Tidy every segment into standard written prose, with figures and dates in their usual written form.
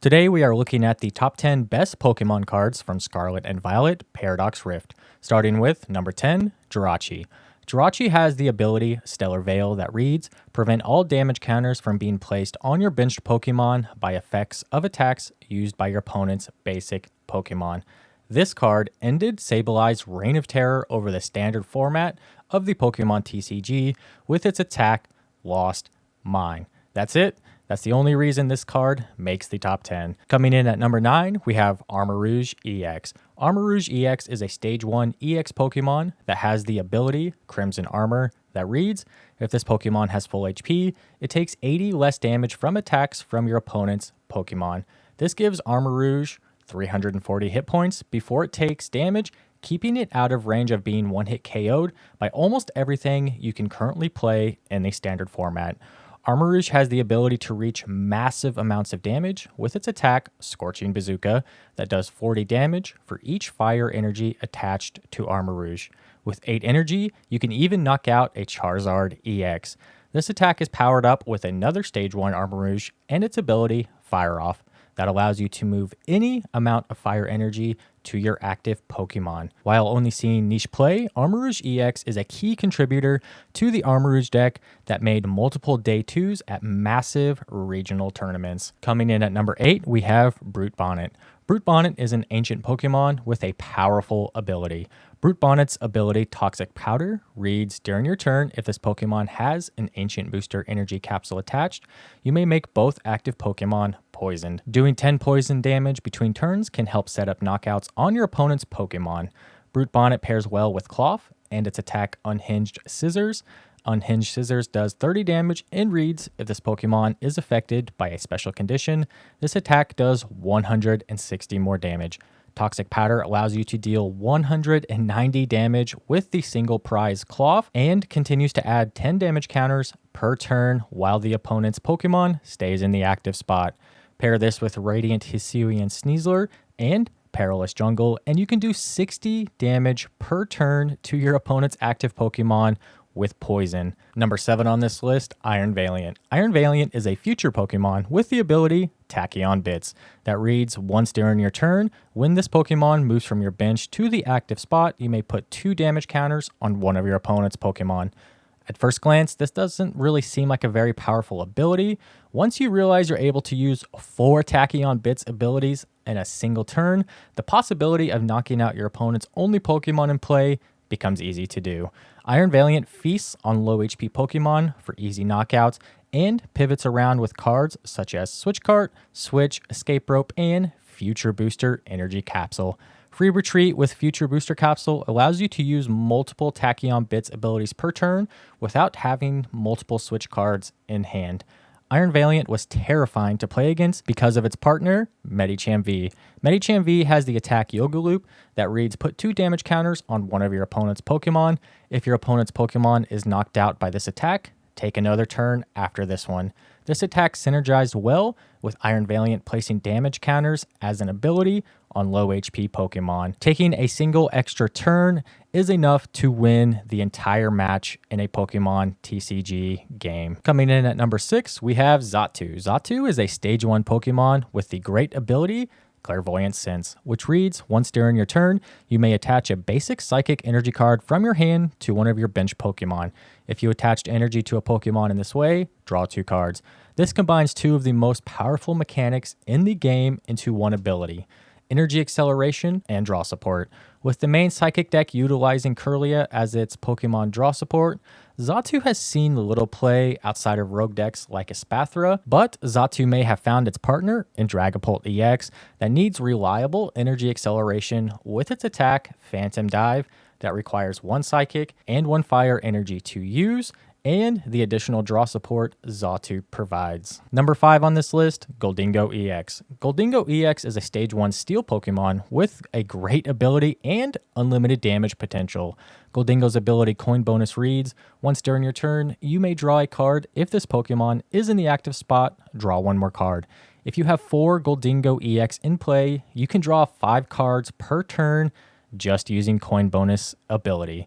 Today we are looking at the top 10 best Pokemon cards from Scarlet and Violet Paradox Rift, starting with number 10, Jirachi. Jirachi has the ability Stellar Veil that reads, prevent all damage counters from being placed on your benched Pokemon by effects of attacks used by your opponent's basic Pokemon. This card ended Sablei's reign of terror over the standard format of the Pokemon TCG with its attack, Lost Mine. That's it. That's the only reason this card makes the top 10. Coming in at number 9, we have Armarouge EX. Armarouge EX is a Stage 1 EX Pokemon that has the ability Crimson Armor that reads, if this Pokemon has full HP, it takes 80 less damage from attacks from your opponent's Pokemon. This gives Armarouge 340 hit points before it takes damage, keeping it out of range of being one-hit KO'd by almost everything you can currently play in the standard format. Armarouge has the ability to reach massive amounts of damage with its attack, Scorching Bazooka, that does 40 damage for each fire energy attached to Armarouge. With 8 energy, you can even knock out a Charizard EX. This attack is powered up with another Stage 1 Armarouge and its ability, Fire Off, that allows you to move any amount of fire energy to your active Pokemon. While only seeing niche play, Armarouge EX is a key contributor to the Armarouge deck that made multiple Day 2s at massive regional tournaments. Coming in at number 8, we have Brute Bonnet. Brute Bonnet is an ancient Pokemon with a powerful ability. Brute Bonnet's ability, Toxic Powder, reads, during your turn, if this Pokemon has an Ancient Booster Energy Capsule attached, you may make both active Pokemon poisoned. Doing 10 poison damage between turns can help set up knockouts on your opponent's Pokemon. Brute Bonnet pairs well with Cloth and its attack, Unhinged Scissors. Unhinged Scissors does 30 damage and reads, if this Pokemon is affected by a special condition, this attack does 160 more damage. Toxic Powder allows you to deal 190 damage with the single prize Cloth and continues to add 10 damage counters per turn while the opponent's Pokemon stays in the active spot. Pair this with Radiant Hisuian Sneasler and Perilous Jungle, and you can do 60 damage per turn to your opponent's active Pokemon with poison. Number 7 on this list, Iron Valiant. Iron Valiant is a future Pokemon with the ability Tachyon Bits that reads, once during your turn, when this Pokemon moves from your bench to the active spot, you may put 2 damage counters on one of your opponent's Pokemon. At first glance, this doesn't really seem like a very powerful ability. Once you realize you're able to use 4 Tachyon Bits abilities in a single turn, the possibility of knocking out your opponent's only Pokemon in play becomes easy to do. Iron Valiant feasts on low HP Pokemon for easy knockouts and pivots around with cards such as Switch Cart, Switch, Escape Rope, and Future Booster Energy Capsule. Free Retreat with Future Booster Capsule allows you to use multiple Tachyon Bits abilities per turn without having multiple Switch cards in hand. Iron Valiant was terrifying to play against because of its partner, Medicham V. Medicham V has the attack Yoga Loop that reads, put 2 damage counters on one of your opponent's Pokemon. If your opponent's Pokemon is knocked out by this attack, take another turn after this one. This attack synergized well with Iron Valiant placing damage counters as an ability on low HP Pokemon. Taking a single extra turn is enough to win the entire match in a Pokemon TCG game. Coming in at number 6, we have Xatu. Xatu is a Stage 1 Pokemon with the great ability Clairvoyant Sense, which reads, once during your turn, you may attach a basic Psychic Energy card from your hand to one of your bench Pokemon. If you attached energy to a Pokemon in this way, draw 2 cards. This combines 2 of the most powerful mechanics in the game into one ability: Energy Acceleration and Draw Support. With the main Psychic deck utilizing Kirlia as its Pokemon draw support, Xatu has seen little play outside of rogue decks like Espathra, but Xatu may have found its partner in Dragapult EX that needs reliable Energy Acceleration with its attack, Phantom Dive, that requires 1 Psychic and 1 Fire Energy to use, and the additional draw support Xatu provides. Number 5 on this list, Goldingo EX. Goldingo EX is a Stage 1 Steel Pokemon with a great ability and unlimited damage potential. Goldingo's ability Coin Bonus reads, once during your turn, you may draw a card. If this Pokemon is in the active spot, draw 1 more card. If you have 4 Goldingo EX in play, you can draw 5 cards per turn just using Coin Bonus ability.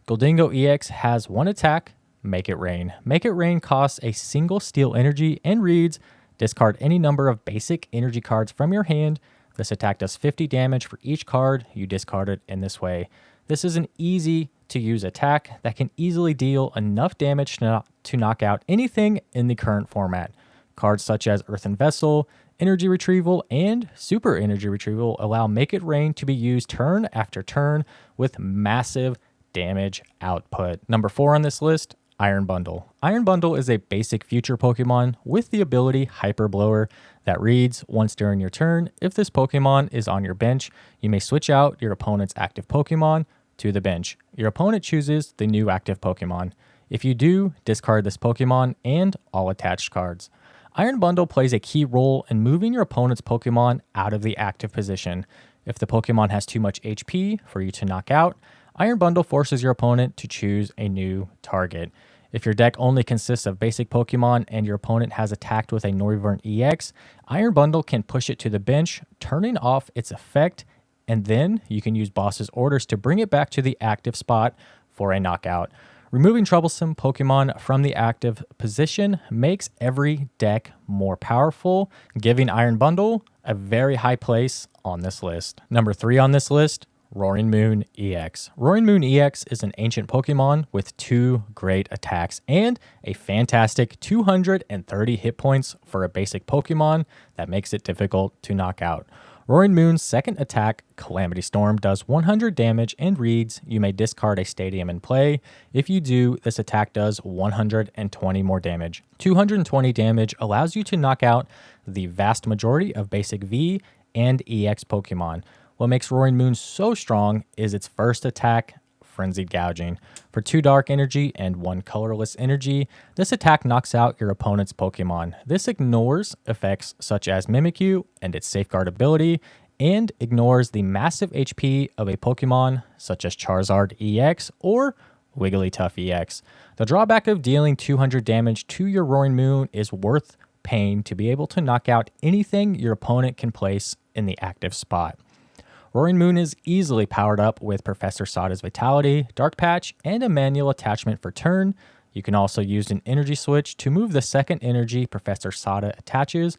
Goldingo EX has 1 attack, Make It Rain. Make It Rain costs a single Steel Energy and reads, Discard any number of basic energy cards from your hand. This attack does 50 damage for each card you discarded in this way. This is an easy to use attack that can easily deal enough damage to knock out anything in the current format. Cards such as Earthen Vessel, Energy Retrieval, and Super Energy Retrieval allow Make It Rain to be used turn after turn with massive damage output. Number 4 on this list, Iron Bundle. Iron Bundle is a basic future Pokemon with the ability Hyper Blower that reads, once during your turn, if this Pokemon is on your bench, you may switch out your opponent's active Pokemon to the bench. Your opponent chooses the new active Pokemon. If you do, discard this Pokemon and all attached cards. Iron Bundle plays a key role in moving your opponent's Pokemon out of the active position. If the Pokemon has too much HP for you to knock out, Iron Bundle forces your opponent to choose a new target. If your deck only consists of basic Pokemon and your opponent has attacked with a Noivern EX, Iron Bundle can push it to the bench, turning off its effect, and then you can use boss's orders to bring it back to the active spot for a knockout. Removing troublesome Pokemon from the active position makes every deck more powerful, giving Iron Bundle a very high place on this list. Number 3 on this list, Roaring Moon EX. Roaring Moon EX is an ancient Pokemon with 2 great attacks and a fantastic 230 hit points for a basic Pokemon that makes it difficult to knock out. Roaring Moon's second attack, Calamity Storm, does 100 damage and reads, you may discard a stadium in play. If you do, this attack does 120 more damage. 220 damage allows you to knock out the vast majority of basic V and EX Pokemon. What makes Roaring Moon so strong is its first attack, Frenzied Gouging. For 2 dark energy and 1 colorless energy, this attack knocks out your opponent's Pokemon. This ignores effects such as Mimikyu and its Safeguard ability, and ignores the massive HP of a Pokemon such as Charizard EX or Wigglytuff EX. The drawback of dealing 200 damage to your Roaring Moon is worth paying to be able to knock out anything your opponent can place in the active spot. Roaring Moon is easily powered up with Professor Sada's Vitality, Dark Patch, and a manual attachment for turn. You can also use an energy switch to move the second energy Professor Sada attaches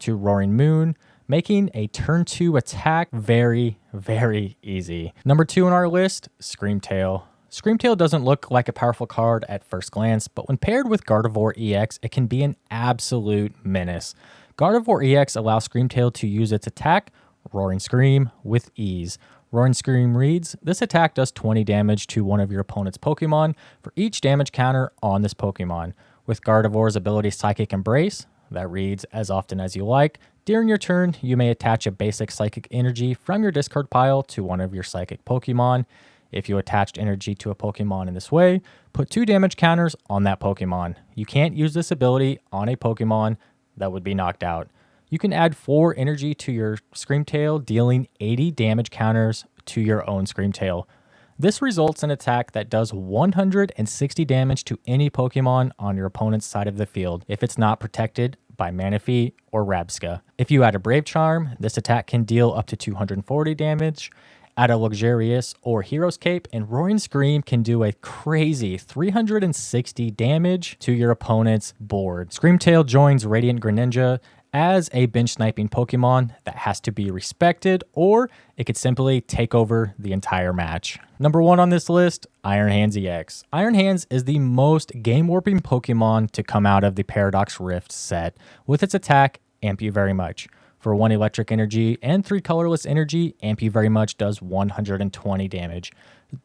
to Roaring Moon, making a turn 2 attack very, very easy. Number 2 on our list, Screamtail. Screamtail doesn't look like a powerful card at first glance, but when paired with Gardevoir EX, it can be an absolute menace. Gardevoir EX allows Screamtail to use its attack, Roaring Scream, with ease. Roaring Scream reads, this attack does 20 damage to one of your opponent's Pokemon for each damage counter on this Pokemon. With Gardevoir's ability Psychic Embrace, that reads, as often as you like, during your turn, you may attach a basic Psychic Energy from your discard pile to one of your Psychic Pokemon. If you attached energy to a Pokemon in this way, put 2 damage counters on that Pokemon. You can't use this ability on a Pokemon that would be knocked out. You can add 4 energy to your Screamtail, dealing 80 damage counters to your own Screamtail. This results in an attack that does 160 damage to any Pokemon on your opponent's side of the field if it's not protected by Manaphy or Rabsca. If you add a Brave Charm, this attack can deal up to 240 damage. Add a Luxurious or Hero's Cape, and Roaring Scream can do a crazy 360 damage to your opponent's board. Screamtail joins Radiant Greninja as a bench sniping Pokemon that has to be respected, or it could simply take over the entire match. Number 1 on this list, Iron Hands EX. Iron Hands is the most game warping Pokemon to come out of the Paradox Rift set. With its attack, Amp You Very Much. For 1 electric energy and 3 colorless energy, Amp You Very Much does 120 damage.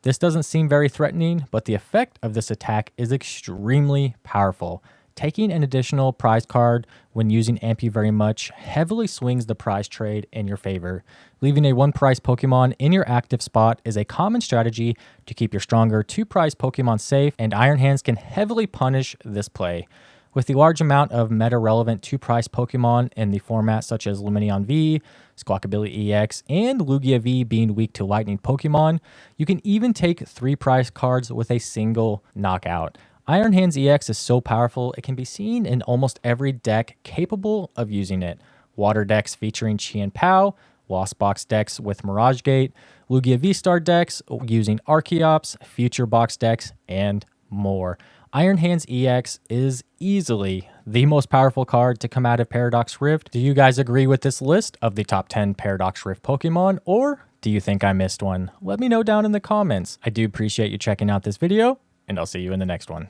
This doesn't seem very threatening, but the effect of this attack is extremely powerful. Taking an additional prize card when using Amp You Very Much heavily swings the prize trade in your favor. Leaving a 1 prize Pokemon in your active spot is a common strategy to keep your stronger 2 prize Pokemon safe, and Iron Hands can heavily punish this play. With the large amount of meta-relevant 2 prize Pokemon in the format such as Lumineon V, Squawkabilly EX, and Lugia V being weak to Lightning Pokemon, you can even take 3 prize cards with a single knockout. Iron Hands EX is so powerful, it can be seen in almost every deck capable of using it. Water decks featuring Chien Pao, Lost Box decks with Mirage Gate, Lugia V-Star decks using Archeops, Future Box decks, and more. Iron Hands EX is easily the most powerful card to come out of Paradox Rift. Do you guys agree with this list of the top 10 Paradox Rift Pokemon, or do you think I missed one? Let me know down in the comments. I do appreciate you checking out this video, and I'll see you in the next one.